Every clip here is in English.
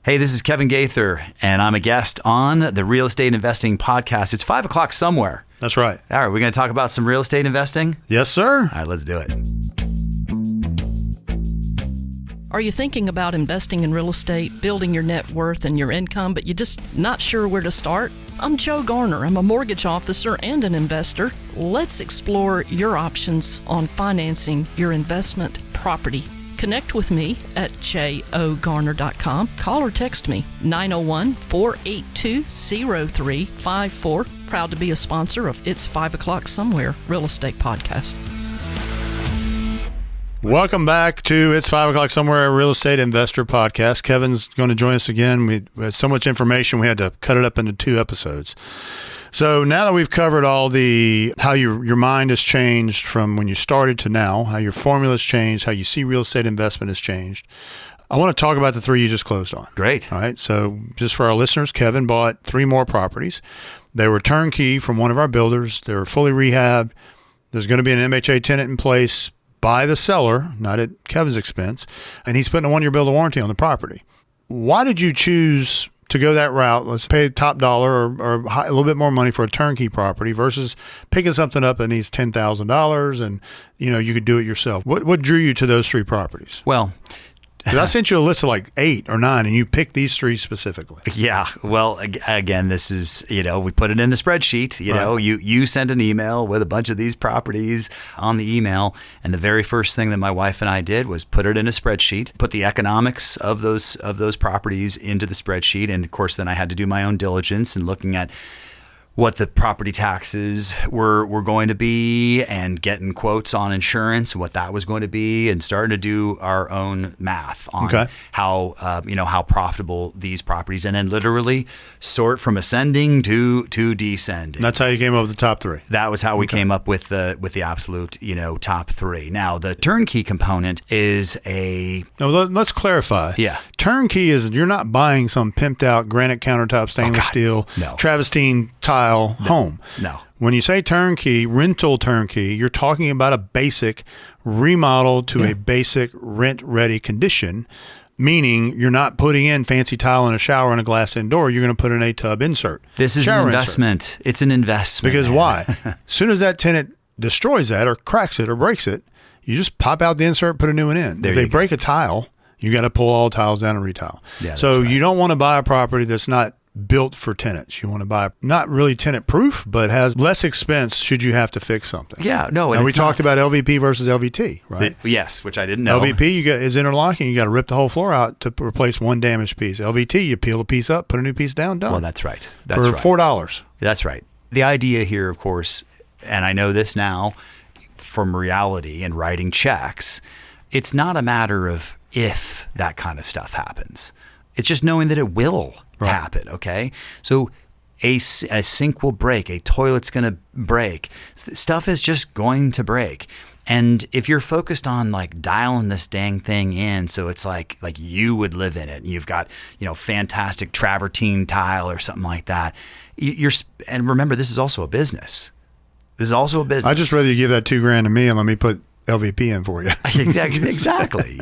Hey, this is Kevin Gaither, and I'm a guest on the Real Estate Investing Podcast. It's 5 o'clock somewhere. That's right. All right, we're going to talk about some real estate investing? Yes, sir. All right, let's do it. Are you thinking about investing in real estate, building your net worth and your income, but you're just not sure where to start? I'm Joe Garner. I'm a mortgage officer and an investor. Let's explore your options on financing your investment property. Connect with me at jogarner.com. Call or text me 901-482-0354. Proud to be a sponsor of It's 5 O'Clock Somewhere Real Estate Podcast. Welcome back to It's 5 O'Clock Somewhere Real Estate Investor Podcast. Kevin's going to join us again. We had so much information, we had to cut it up into 2 episodes. So now that we've covered all how your mind has changed from when you started to now, how your formula's changed, how you see real estate investment has changed, I want to talk about the 3 you just closed on. Great. All right. So just for our listeners, Kevin bought 3 more properties. They were turnkey from one of our builders. They were fully rehabbed. There's going to be an MHA tenant in place by the seller, not at Kevin's expense, and he's putting a 1-year bill of warranty on the property. Why did you choose to go that route? Let's pay top dollar or a little bit more money for a turnkey property versus picking something up that needs $10,000 and you could do it yourself. What drew you to those 3 properties? Well, because I sent you a list of like 8 or 9, and you picked these 3 specifically. Yeah. Well, again, this is, we put it in the spreadsheet. You send an email with a bunch of these properties on the email. And the very first thing that my wife and I did was put it in a spreadsheet, put the economics of those properties into the spreadsheet. And of course, then I had to do my own diligence and looking at what the property taxes were going to be and getting quotes on insurance, what that was going to be, and starting to do our own math on how profitable these properties, and then literally sort from ascending to descending. And that's how you came up with the top 3. That was how we came up with the absolute, top 3. Now, the turnkey component is No, let's clarify. Yeah. Turnkey is you're not buying some pimped out granite countertop stainless steel Travestine tile home. No. When you say turnkey, rental turnkey, you're talking about a basic remodel to a basic rent-ready condition, meaning you're not putting in fancy tile and a shower and a glass indoor. You're going to put in a tub insert. This is an investment. It's an investment. Because why? As soon as that tenant destroys that or cracks it or breaks it, you just pop out the insert, put a new one in. If they break a tile, you got to pull all the tiles down and retile. Yeah, so you don't want to buy a property that's not built for tenants. You want to buy not really tenant proof, but has less expense should you have to fix something. Yeah, no. And we talked about LVP versus LVT, right? Yes, which I didn't know. LVP is interlocking. You got to rip the whole floor out to replace one damaged piece. LVT, you peel a piece up, put a new piece down, done. Well, that's right. For $4. That's right. The idea here, of course, and I know this now from reality and writing checks, it's not a matter of if that kind of stuff happens. It's just knowing that it will happen, okay? So a sink will break, a toilet's going to break. Stuff is just going to break. And if you're focused on like dialing this dang thing in, so it's like you would live in it, and you've got, fantastic travertine tile or something like that. And remember, this is also a business. I just rather you give that $2,000 to me and let me put LVP in for you. Exactly.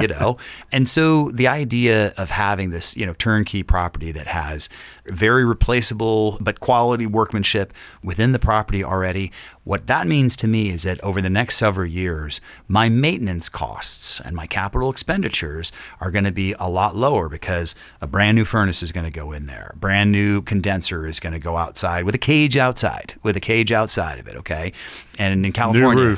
And so the idea of having this, turnkey property that has very replaceable but quality workmanship within the property already, what that means to me is that over the next several years, my maintenance costs and my capital expenditures are going to be a lot lower because a brand new furnace is going to go in there. A brand new condenser is going to go outside with a cage outside of it. Okay. And in California, new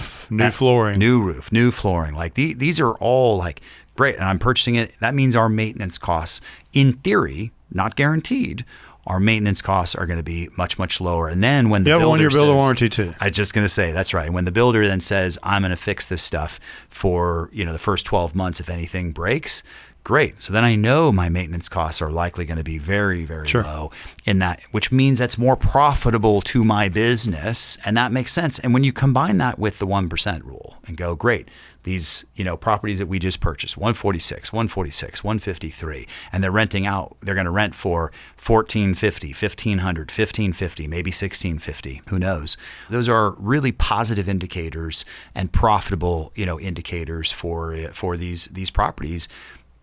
roof, new flooring. Like these are all like great. And I'm purchasing it. That means our maintenance costs, in theory, not guaranteed, our maintenance costs are going to be much, much lower. And then when the builder says, 1-year bill of warranty too. I was just going to say, that's right. When the builder then says, I'm going to fix this stuff for, the first 12 months if anything breaks, great. So then I know my maintenance costs are likely going to be very, very low in that, which means that's more profitable to my business. And that makes sense. And when you combine that with the 1% rule and go, great, these, properties that we just purchased, 146, 153, and they're renting out, they're going to rent for $1,450, $1,500, $1,550, maybe $1,650, who knows? Those are really positive indicators and profitable, indicators for these properties.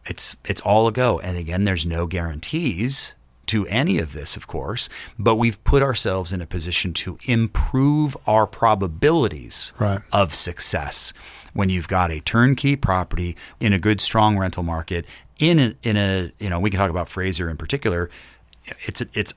it's all a go. And again, there's no guarantees to any of this, of course, but we've put ourselves in a position to improve our probabilities of success. When you've got a turnkey property in a good, strong rental market, in a we can talk about Frayser in particular. It's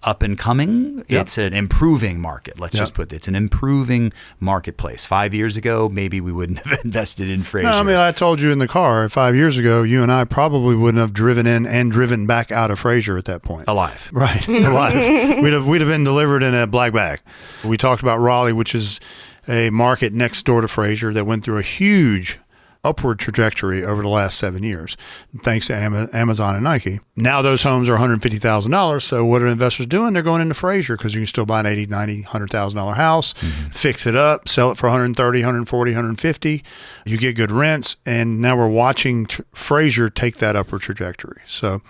up and coming. Yep. It's an improving market. Let's just put it. It's an improving marketplace. 5 years ago, maybe we wouldn't have invested in Frayser. No, I mean, I told you in the car 5 years ago, you and I probably wouldn't have driven in and driven back out of Frayser at that point. Alive. Right. Alive. We'd have been delivered in a black bag. We talked about Raleigh, which is a market next door to Frayser that went through a huge upward trajectory over the last 7 years, thanks to Amazon and Nike. Now those homes are $150,000. So what are investors doing? They're going into Frayser because you can still buy an $80,000, $90,000, $100,000 house, fix it up, sell it for $130,000, $140,000, $150,000. You get good rents, and now we're watching Frayser take that upward trajectory. So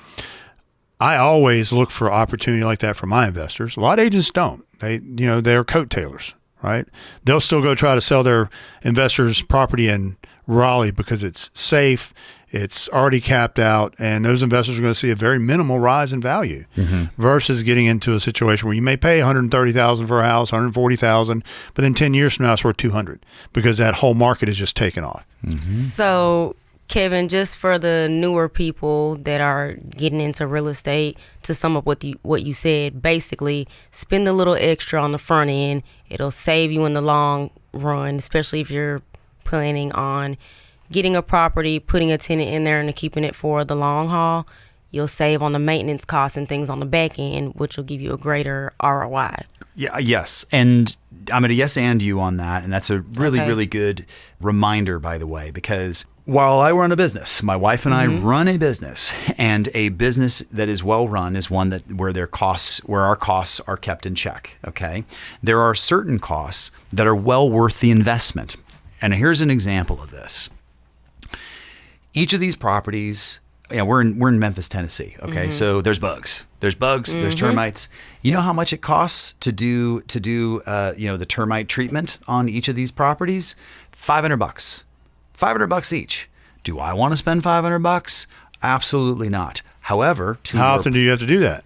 I always look for opportunity like that for my investors. A lot of agents don't. They're coattailers, right? They'll still go try to sell their investors' property in Raleigh because it's safe, it's already capped out, and those investors are going to see a very minimal rise in value versus getting into a situation where you may pay $130,000 for a house, $140,000, but then 10 years from now it's worth $200 because that whole market is just taken off. So, Kevin, just for the newer people that are getting into real estate, to sum up what you said, basically spend a little extra on the front end. It'll save you in the long run, especially if you're planning on getting a property, putting a tenant in there and keeping it for the long haul. You'll save on the maintenance costs and things on the back end, which will give you a greater ROI. Yeah, yes. And I'm going to yes and you on that. And that's a really, really good reminder, by the way, because while I run a business, my wife and I run a business, and a business that is well run is one where our costs are kept in check. Okay. There are certain costs that are well worth the investment. And here's an example of this. Each of these properties, we're in Memphis, Tennessee. Okay, so there's bugs, there's termites. You know how much it costs to do the termite treatment on each of these properties? $500. $500 each. Do I want to spend $500? Absolutely not. However, how often do you have to do that?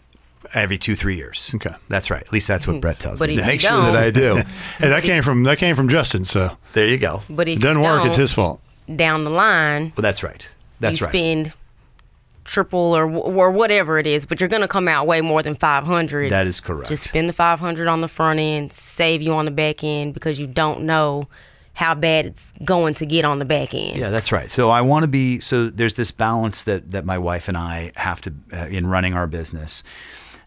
Every 2-3 years. Okay, that's right. At least that's what Brett tells me. But make sure that I do. Hey, that came from Justin. So there you go. But if it doesn't work, it's his fault. Down the line, well, that's right. That's right. Spend triple or whatever it is, but you're going to come out way more than $500. That is correct. Just spend the $500 on the front end, save you on the back end because you don't know how bad it's going to get on the back end. Yeah, that's right. So there's this balance that my wife and I have to in running our business.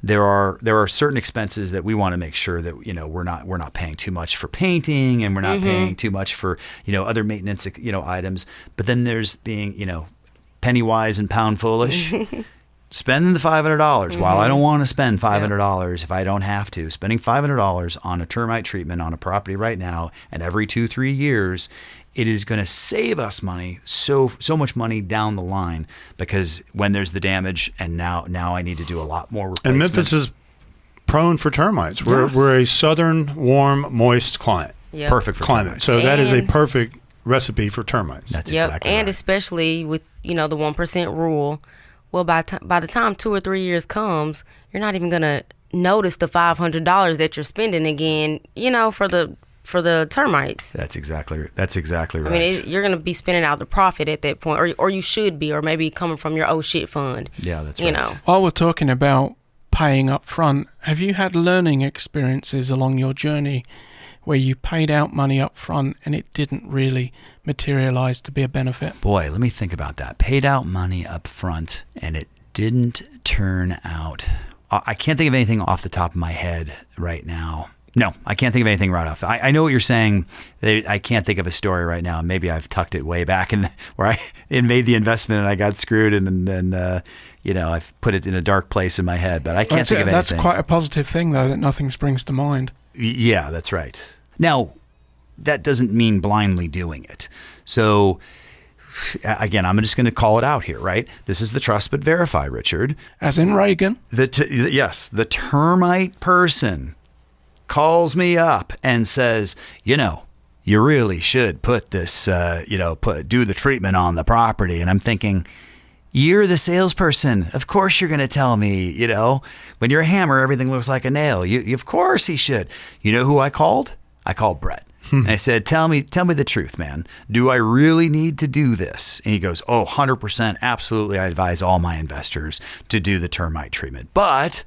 There are certain expenses that we want to make sure that we're not paying too much for painting, and we're not paying too much for other maintenance items. But then there's being penny wise and pound foolish. Spending the $500 while I don't want to spend $500 if I don't have to. Spending $500 on a termite treatment on a property right now, and every 2-3 years, it is going to save us money, so much money down the line, because when there's the damage, and now I need to do a lot more replacement. And Memphis is prone for termites. We're a southern, warm, moist climate. Yep. Perfect for climate. termites. So that is a perfect recipe for termites. That's Yep. exactly and right. especially with the 1% rule. Well, by the time 2 or 3 years comes, you're not even gonna notice the $500 that you're spending again. For the termites. That's exactly right. I mean, you're going to be spending out the profit at that point, or you should be, or maybe coming from your oh shit fund. Yeah, that's right. While we're talking about paying up front, have you had learning experiences along your journey where you paid out money up front and it didn't really materialize to be a benefit? Boy, let me think about that. Paid out money up front and it didn't turn out. I can't think of anything off the top of my head right now. No, I can't think of anything right off. I know what you're saying. I can't think of a story right now. Maybe I've tucked it way back where I made the investment and I got screwed, and I've put it in a dark place in my head. But I can't think of anything. That's quite a positive thing, though, that nothing springs to mind. Yeah, that's right. Now, that doesn't mean blindly doing it. So, again, I'm just going to call it out here, right? This is the trust but verify, Richard. As in Reagan. Yes, the termite person calls me up and says, you really should put this, do the treatment on the property. And I'm thinking, You're the salesperson. Of course you're going to tell me, when you're a hammer, everything looks like a nail. Of course he should. You know who I called? I called Brett. And I said, tell me the truth, man. Do I really need to do this? And he goes, 100%. Absolutely. I advise all my investors to do the termite treatment. But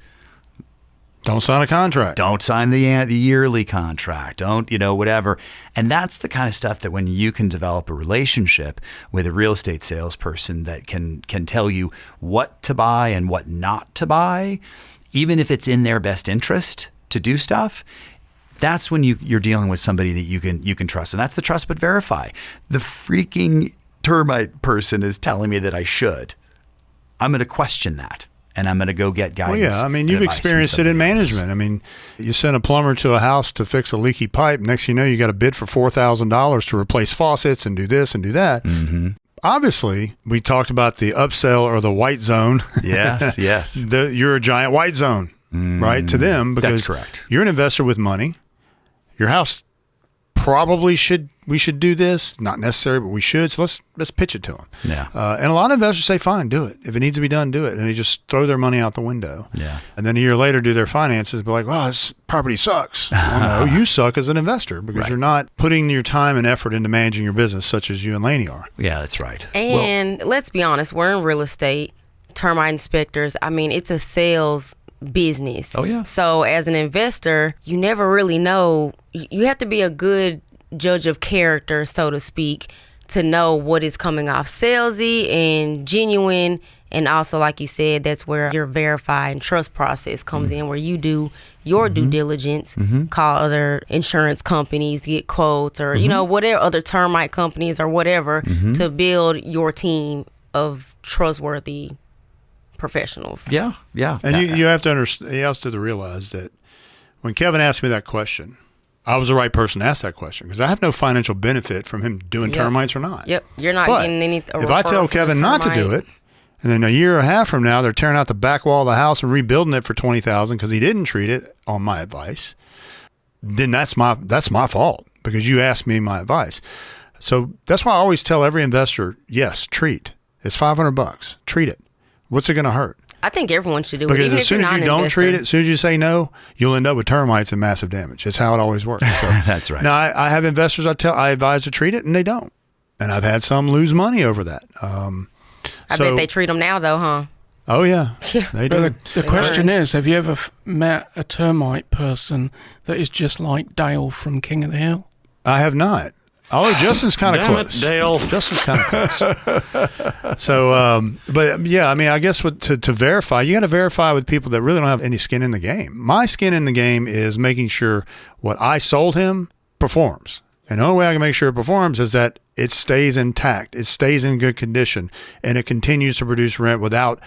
don't sign a contract. Don't sign the yearly contract. Don't, whatever. And that's the kind of stuff that when you can develop a relationship with a real estate salesperson that can tell you what to buy and what not to buy, even if it's in their best interest to do stuff, that's when you're dealing with somebody that you can trust. And that's the trust but verify. The freaking termite person is telling me that I should. I'm going to question that. And I'm going to go get guidance. Well, yeah. You've experienced it in management. You send a plumber to a house to fix a leaky pipe. Next thing you know, you got a bid for $4,000 to replace faucets and do this and do that. Mm-hmm. Obviously, we talked about the upsell or the white zone. Yes, yes. You're a giant white zone, right, to them, because that's correct. You're an investor with money. Your house probably we should do this. Not necessary, but we should. So let's pitch it to them. Yeah. And a lot of investors say, fine, do it. If it needs to be done, do it. And they just throw their money out the window. Yeah. And then a year later do their finances and be like, well, this property sucks. Well, no, you suck as an investor because you're not putting your time and effort into managing your business such as you and Laney are. Yeah, that's right. And let's be honest, we're in real estate, termite inspectors. It's a sales business. Oh, yeah. So as an investor, you never really know. You have to be a good judge of character, so to speak, to know what is coming off salesy and genuine. And also, like you said, that's where your verify and trust process comes in, where you do your due diligence, call other insurance companies, get quotes, or whatever, other termite companies or whatever, to build your team of trustworthy professionals. Yeah, yeah. And you have to understand, you also have to realize that when Kevin asked me that question, I was the right person to ask that question because I have no financial benefit from him doing termites or not. Yep, you're not getting any. If I tell Kevin not to do it, and then a year and a half from now they're tearing out the back wall of the house and rebuilding it for $20,000 because he didn't treat it on my advice, then that's my fault because you asked me my advice. So that's why I always tell every investor, yes, treat. It's $500. Treat it. What's it going to hurt? I think everyone should do it. Because Even as soon as you don't treat it, as soon as you say no, you'll end up with termites and massive damage. That's how it always works. So, that's right. Now, I have investors I advise to treat it, and they don't. And I've had some lose money over that. I bet they treat them now, though, huh? Oh, yeah. They do. The question is, have you ever met a termite person that is just like Dale from King of the Hill? I have not. Oh, Justin's kind of close. Dale. Justin's kind of close. So, but yeah, I guess to verify, you got to verify with people that really don't have any skin in the game. My skin in the game is making sure what I sold him performs. And the only way I can make sure it performs is that it stays intact, it stays in good condition, and it continues to produce rent without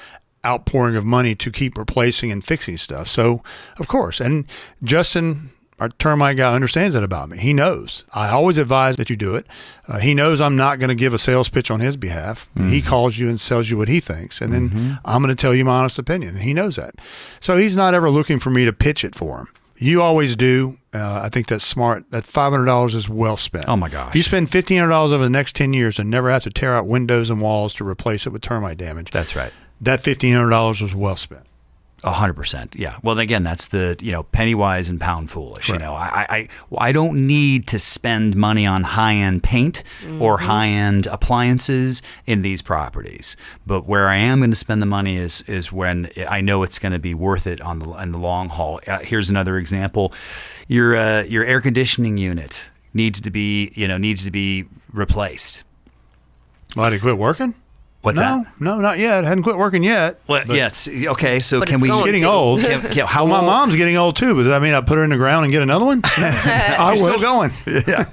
outpouring of money to keep replacing and fixing stuff. So, of course, and Justin, our termite guy, understands that about me. He knows. I always advise that you do it. He knows I'm not going to give a sales pitch on his behalf. He calls you and tells you what he thinks, and then I'm going to tell you my honest opinion. He knows that. So he's not ever looking for me to pitch it for him. You always do. I think that's smart. That $500 is well spent. Oh, my gosh. If you spend $1,500 over the next 10 years and never have to tear out windows and walls to replace it with termite damage. That's right. That $1,500 was well spent. 100%. Yeah. Well, again, that's the, penny wise and pound foolish. Right. I don't need to spend money on high-end paint or high-end appliances in these properties. But where I am going to spend the money is when I know it's going to be worth it in the long haul. Here's another example. Your air conditioning unit needs to be replaced. Why, did it quit working? What's that? No, not yet. It hadn't quit working yet. Well, yes. Okay, so But can it's we... going Getting to. old. How Well, my old- mom's getting old too, but does that mean I put her in the ground and get another one? I'm still going. Yeah.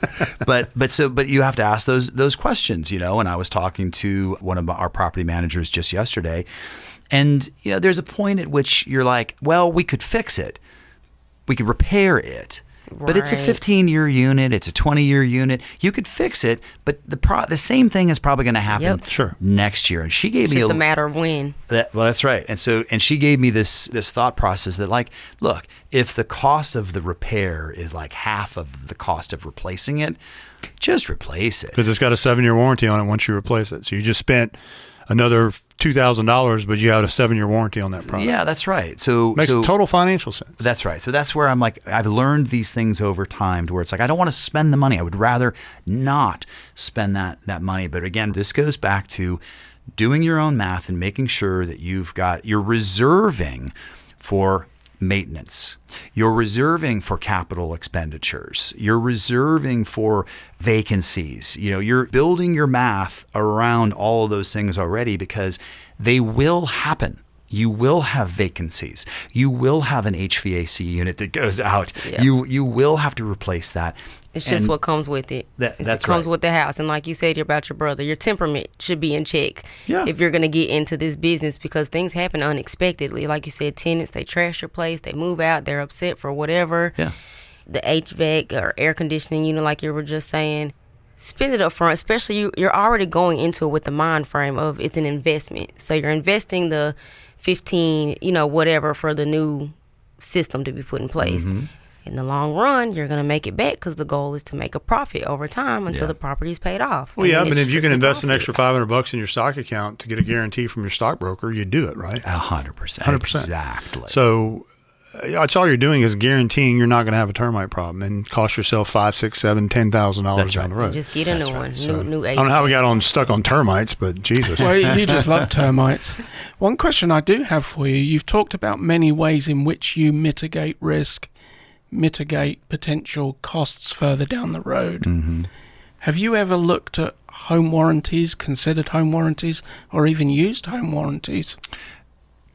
But you have to ask those questions, and I was talking to one of our property managers just yesterday, and there's a point at which you're like, well, we could fix it. We could repair it. But it's a Right. 15-year unit. It's a 20-year unit. You could fix it, but the same thing is probably going to happen Yep. Sure. next year. And she gave It's me just a matter of when. well, that's right. And she gave me this thought process that, like, look, if the cost of the repair is like half of the cost of replacing it, just replace it. Because it's got a 7-year warranty on it once you replace it. So you just spent another $2,000, but you had a 7-year warranty on that product. Yeah, that's right. So Makes total financial sense. That's right. So that's where I'm like, I've learned these things over time to where it's like, I don't want to spend the money. I would rather not spend that money. But again, this goes back to doing your own math and making sure that you're reserving for maintenance. You're reserving for capital expenditures. You're reserving for vacancies. You're building your math around all of those things already because they will happen. You will have vacancies. You will have an HVAC unit that goes out. Yeah. You will have to replace that. It's just what comes with it. It comes with the house. And like you said about your brother, your temperament should be in check if you're going to get into this business because things happen unexpectedly. Like you said, tenants, they trash your place, they move out, they're upset for whatever. Yeah. The HVAC or air conditioning unit, like you were just saying, spend it up front, especially you're already going into it with the mind frame of it's an investment. So you're investing the 15, whatever for the new system to be put in place. Mm-hmm. In the long run, you're going to make it back because the goal is to make a profit over time until the property is paid off. Well, but if you can invest an extra $500 in your stock account to get a guarantee from your stockbroker, you do it, right? 100%. 100%. Exactly. So that's all you're doing is guaranteeing you're not going to have a termite problem and cost yourself $5,000, $6,000, $7,000, $10,000 down the road. Just get a new one, new I don't know how we got stuck on termites, but Jesus. Well, you just love termites. One question I do have for you: you've talked about many ways in which you mitigate risk, mitigate potential costs further down the road. Mm-hmm. Have you ever looked at home warranties, considered home warranties, or even used home warranties?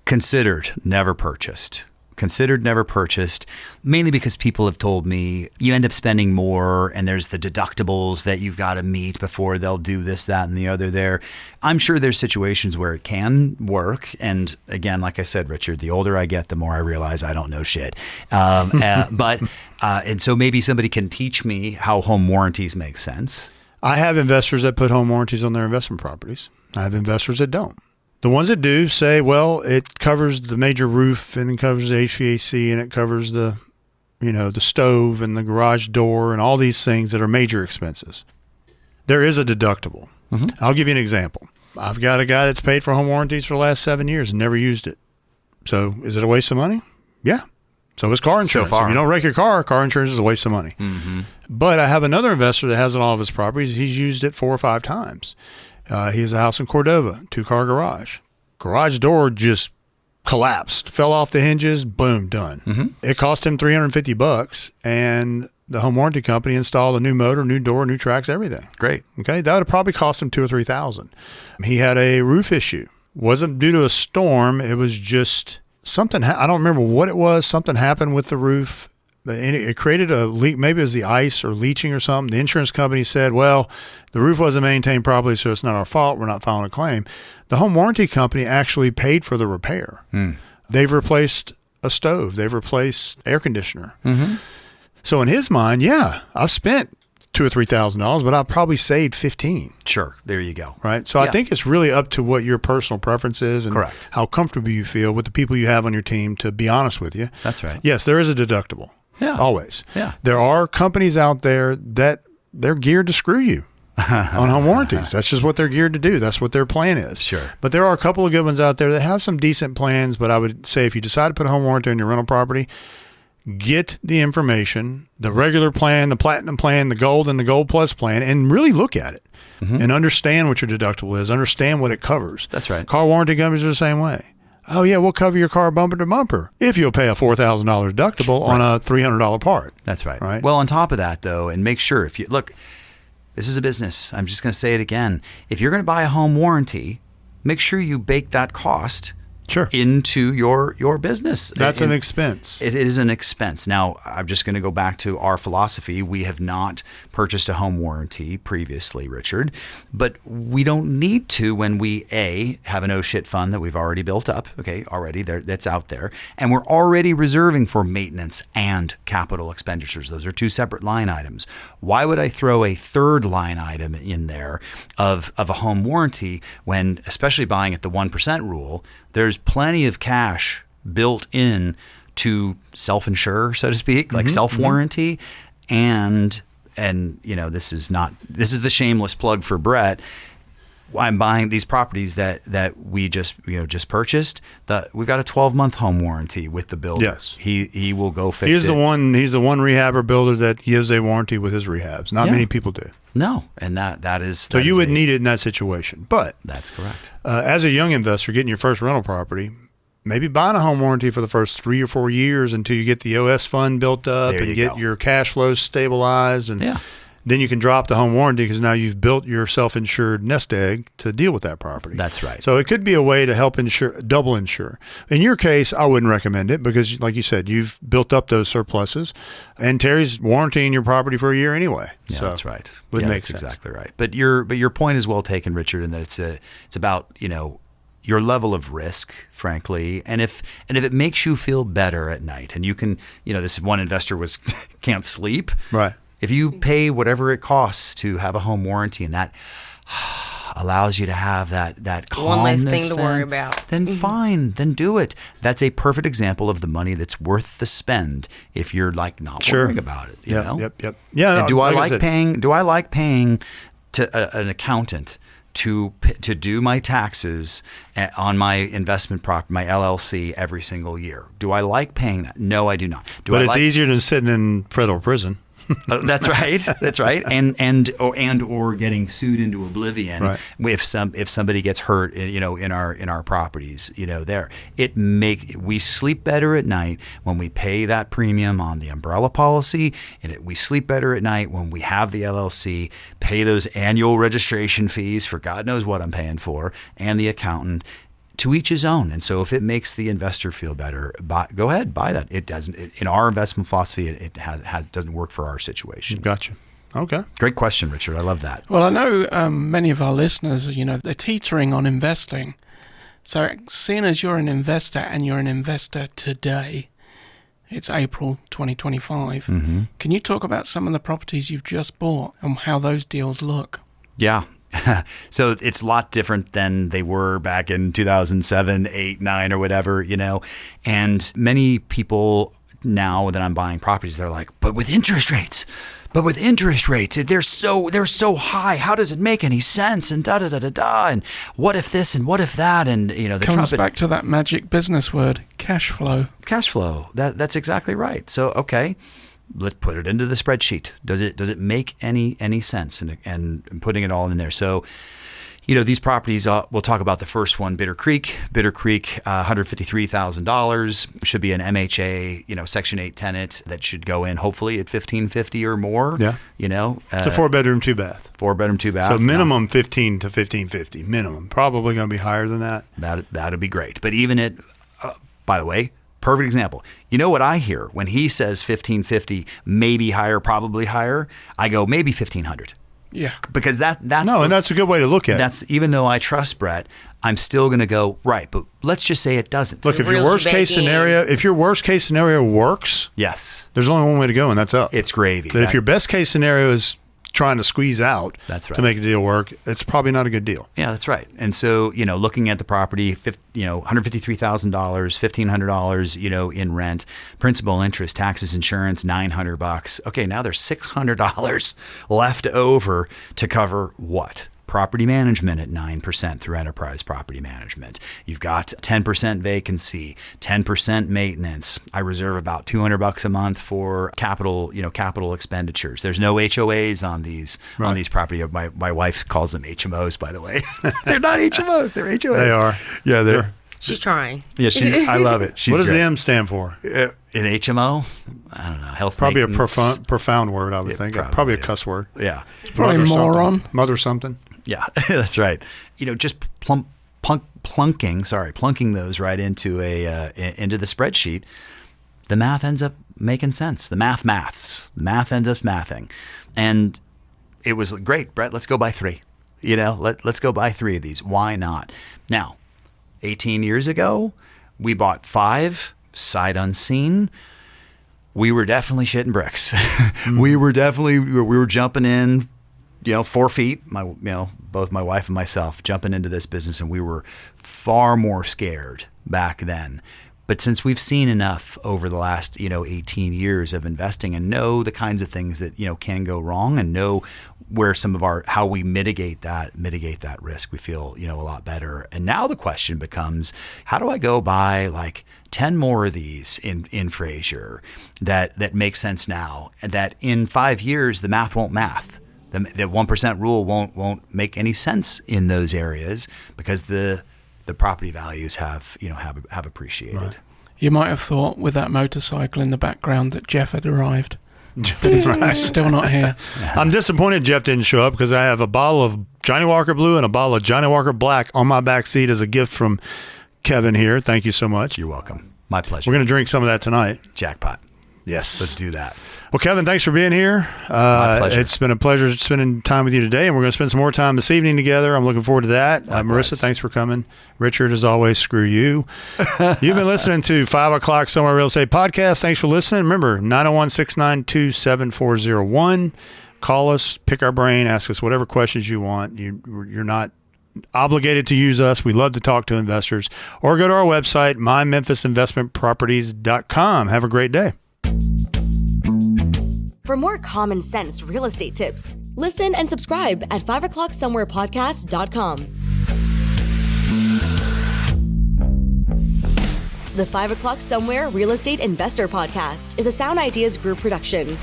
Considered, never purchased. Considered, never purchased, mainly because people have told me you end up spending more and there's the deductibles that you've got to meet before they'll do this, that, and the other there. I'm sure there's situations where it can work. And again, like I said, Richard, the older I get, the more I realize I don't know shit. And so maybe somebody can teach me how home warranties make sense. I have investors that put home warranties on their investment properties. I have investors that don't. The ones that do say, well, it covers the major roof and it covers the HVAC and it covers the stove and the garage door and all these things that are major expenses. There is a deductible. Mm-hmm. I'll give you an example. I've got a guy that's paid for home warranties for the last 7 years and never used it. So is it a waste of money? Yeah. So is car insurance. So far. If you don't wreck your car insurance is a waste of money. Mm-hmm. But I have another investor that has it on all of his properties. He's used it 4 or 5 times. He has a house in Cordova, 2-car garage. Garage door just collapsed, fell off the hinges, boom, done. Mm-hmm. It cost him $350, and the home warranty company installed a new motor, new door, new tracks, everything. Great. Okay, that would have probably cost him $2,000 or $3,000. He had a roof issue. Wasn't due to a storm. It was just something. I don't remember what it was. Something happened with the roof. And it created a leak. Maybe it was the ice or leaching or something. The insurance company said, well, the roof wasn't maintained properly, so it's not our fault. We're not filing a claim. The home warranty company actually paid for the repair. They've replaced a stove. They've replaced air conditioner. Mm-hmm. So in his mind, I've spent $2,000 or $3,000, but I've probably saved $15,000. Sure. There you go. Right. So I think it's really up to what your personal preference is and Correct. How comfortable you feel with the people you have on your team, to be honest with you. That's right. Yes, there is a deductible. Yeah. Always. Yeah. There are companies out there that they're geared to screw you on home warranties. That's just what they're geared to do. That's what their plan is. Sure. But there are a couple of good ones out there that have some decent plans. But I would say if you decide to put a home warranty on your rental property, get the information, the regular plan, the platinum plan, the gold, and the gold plus plan, and really look at it and understand what your deductible is, understand what it covers. That's right. Car warranty companies are the same way. Oh, yeah, we'll cover your car bumper to bumper if you'll pay a $4,000 deductible on a $300 part. That's right. Right. Well, on top of that, though, and make sure if you look, this is a business. I'm just going to say it again. If you're going to buy a home warranty, make sure you bake that cost into your business. That's an expense. It is an expense. Now, I'm just going to go back to our philosophy. We have not purchased a home warranty previously, Richard, but we don't need to when we, A, have an oh shit fund that we've already built up, already there, that's out there, and we're already reserving for maintenance and capital expenditures. Those are 2 separate line items. Why would I throw a third line item in there of a home warranty when, especially buying at the 1% rule, there's plenty of cash built in to self-insure, so to speak, like self-warranty. And this is the shameless plug for Brett. I'm buying these properties that we just purchased. We've got a 12-month home warranty with the builder. Yes. He will go fix it. He's the one rehabber builder that gives a warranty with his rehabs. Not many people do. No, and that is so you would need it in that situation. But that's correct. As a young investor getting your first rental property, maybe buying a home warranty for the first 3 or 4 years until you get the OS fund built up and get your cash flows stabilized, and then you can drop the home warranty because now you've built your self-insured nest egg to deal with that property. That's right. So it could be a way to help double insure. In your case, I wouldn't recommend it because, like you said, you've built up those surpluses, and Terry's warrantying your property for a year anyway. Yeah, so that's right. Would make that's sense. Exactly right. But your point is well taken, Richard, in that it's about your level of risk, frankly, and if it makes you feel better at night, and you can, this one investor can't sleep, right? If you pay whatever it costs to have a home warranty, and that allows you to have that calmness, one less thing to worry about, then fine, then do it. That's a perfect example of the money that's worth the spend if you're not worrying about it. You know? Yep. Yeah. And do I like paying to an accountant to do my taxes on my investment property, my LLC, every single year? Do I like paying that? No, I do not. But it's easier than sitting in federal prison. That's right. That's right. And or getting sued into oblivion if somebody gets hurt, in our properties, there. We sleep better at night when we pay that premium on the umbrella policy, and we sleep better at night when we have the LLC, pay those annual registration fees for God knows what I'm paying for, and the accountant. To each his own. And so if it makes the investor feel better, go ahead, buy that. It doesn't. In our investment philosophy, it doesn't work for our situation. Gotcha. Okay. Great question, Richard. I love that. Well, I know many of our listeners, they're teetering on investing. So seeing as you're an investor and you're an investor today, it's April 2025. Mm-hmm. Can you talk about some of the properties you've just bought and how those deals look? Yeah. So it's a lot different than they were back in 2007, 8, 9 or whatever, and many people now that I'm buying properties, they're like, but with interest rates, they're so high. How does it make any sense? And da da da da da. And what if this and what if that? And the comes back to that magic business word, cash flow. Cash flow. That's exactly right. So okay. Let's put it into the spreadsheet. Does it make any sense? And putting it all in there. So, these properties. We'll talk about the first one, Bitter Creek. Bitter Creek, $153,000 should be an MHA, Section 8 tenant that should go in hopefully at $1,550 or more. Yeah. It's a 4-bedroom, 2-bath. 4-bedroom, 2-bath. So minimum 15 to 1550. Minimum. Probably going to be higher than that. That'd be great. But even at, by the way. Perfect example. You know what I hear when he says 1550, maybe higher, probably higher? I go maybe 1500. Yeah. Because that's and that's a good way to look at it. That's even though I trust Brett, I'm still going to go right. But let's just say it doesn't. Look, if your worst case scenario works, yes, there's only one way to go, and that's up. It's gravy. But if your best case scenario is trying to squeeze out to make a deal work, it's probably not a good deal. Yeah, that's right. And so, looking at the property, $153,000, $1,500, in rent, principal, interest, taxes, insurance, $900. Okay, now there's $600 left over to cover what? Property management at 9% through Enterprise Property Management. You've got 10% vacancy, 10% maintenance. I reserve about $200 a month for capital expenditures. There's no HOAs on these property. My wife calls them HMOs, by the way. They're not HMOs. They're HOAs. They are. Yeah, they're. She's trying. Yeah, I love it. What does the M stand for? In HMO? I don't know. Health probably maintenance. a profound word, I would think. Probably a cuss word. Yeah. Probably moron. Mother something. Yeah, that's right. Just plunking those right into the spreadsheet. The math ends up making sense. The math ends up mathing, and it was great. Brett, let's go buy 3. Let's go buy 3 of these. Why not? Now, 18 years ago, we bought 5 sight unseen. We were definitely shitting bricks. We were jumping in. 4 feet, both my wife and myself jumping into this business, and we were far more scared back then. But since we've seen enough over the last, 18 years of investing and know the kinds of things that, can go wrong and know where some of how we mitigate that risk, we feel, a lot better. And now the question becomes, how do I go buy like 10 more of these in Frayser that make sense now, and that in 5 years, the math won't math. The 1% rule won't make any sense in those areas because the property values have appreciated. Right. You might have thought with that motorcycle in the background that Jeff had arrived, but he's still not here. I'm disappointed Jeff didn't show up because I have a bottle of Johnny Walker Blue and a bottle of Johnny Walker Black on my back seat as a gift from Kevin here. Thank you so much. You're welcome. My pleasure. We're going to drink some of that tonight. Jackpot. Yes. Let's do that. Well, Kevin, thanks for being here. My pleasure. It's been a pleasure spending time with you today, and we're going to spend some more time this evening together. I'm looking forward to that. Marissa, thanks for coming. Richard, as always, screw you. You've been listening to 5 o'clock Somewhere Real Estate Podcast. Thanks for listening. Remember, 901-692-7401. Call us, pick our brain, ask us whatever questions you want. You're not obligated to use us. We love to talk to investors. Or go to our website, mymemphisinvestmentproperties.com. Have a great day. For more common sense real estate tips, listen and subscribe at 5o'clocksomewherepodcast.com. The 5 O'Clock Somewhere Real Estate Investor Podcast is a Sound Ideas Group production.